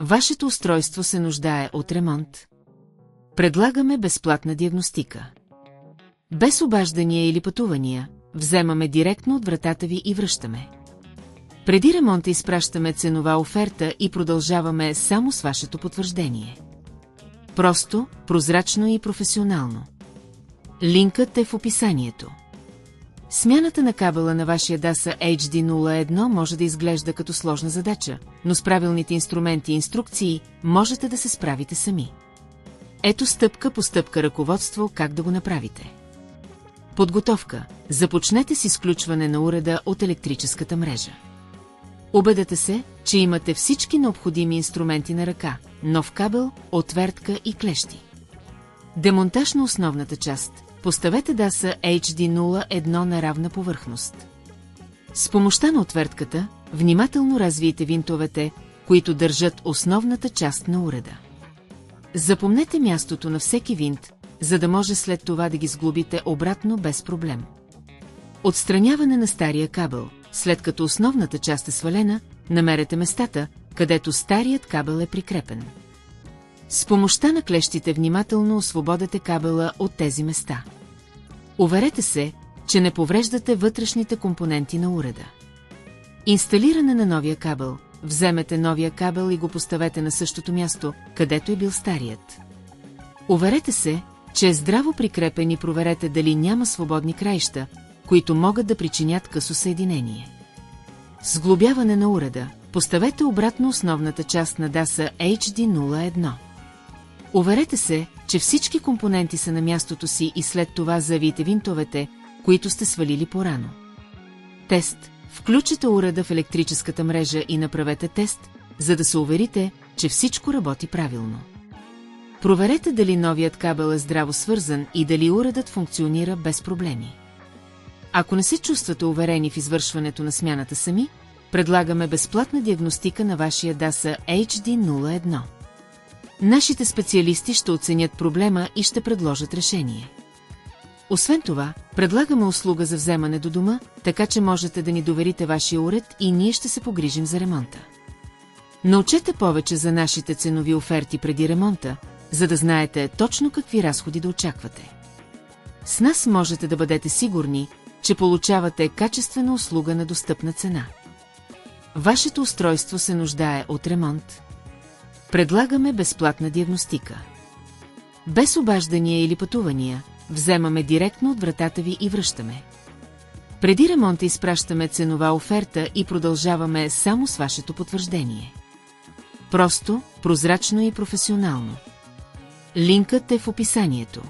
Вашето устройство се нуждае от ремонт. Предлагаме безплатна диагностика. Без обаждания или пътувания, вземаме директно от вратата ви и връщаме. Преди ремонта изпращаме ценова оферта и продължаваме само с вашето потвърждение. Просто, прозрачно и професионално. Линкът е в описанието. Смяната на кабела на вашия DASA HD01 може да изглежда като сложна задача, но с правилните инструменти и инструкции можете да се справите сами. Ето стъпка по стъпка ръководство как да го направите. Подготовка. Започнете с изключване на уреда от електрическата мрежа. Убедете се, че имате всички необходими инструменти на ръка, нов кабел, отвертка и клещи. Демонтаж на основната част. Поставете DASA HD01 на равна повърхност. С помощта на отвертката, внимателно развийте винтовете, които държат основната част на уреда. Запомнете мястото на всеки винт, за да може след това да ги сглобите обратно без проблем. Отстраняване на стария кабел. След като основната част е свалена, намерете местата, където старият кабел е прикрепен. С помощта на клещите внимателно освободете кабела от тези места. Уверете се, че не повреждате вътрешните компоненти на уреда. Инсталиране на новия кабел. Вземете новия кабел и го поставете на същото място, където е бил старият. Уверете се, че е здраво прикрепен и проверете дали няма свободни краища, които могат да причинят късо съединение. Сглобяване на уреда. Поставете обратно основната част на DASA HD01. Уверете се, че всички компоненти са на мястото си и след това завийте винтовете, които сте свалили по-рано. Тест. Включете уреда в електрическата мрежа и направете тест, за да се уверите, че всичко работи правилно. Проверете дали новият кабел е здраво свързан и дали уредът функционира без проблеми. Ако не се чувствате уверени в извършването на смяната сами, предлагаме безплатна диагностика на вашия DASA HD01. Нашите специалисти ще оценят проблема и ще предложат решение. Освен това, предлагаме услуга за вземане до дома, така че можете да ни доверите вашия уред и ние ще се погрижим за ремонта. Научете повече за нашите ценови оферти преди ремонта, за да знаете точно какви разходи да очаквате. С нас можете да бъдете сигурни, че получавате качествена услуга на достъпна цена. Вашето устройство се нуждае от ремонт. Предлагаме безплатна диагностика. Без обаждания или пътувания, вземаме директно от вратата ви и връщаме. Преди ремонта изпращаме ценова оферта и продължаваме само с вашето потвърждение. Просто, прозрачно и професионално. Линкът е в описанието.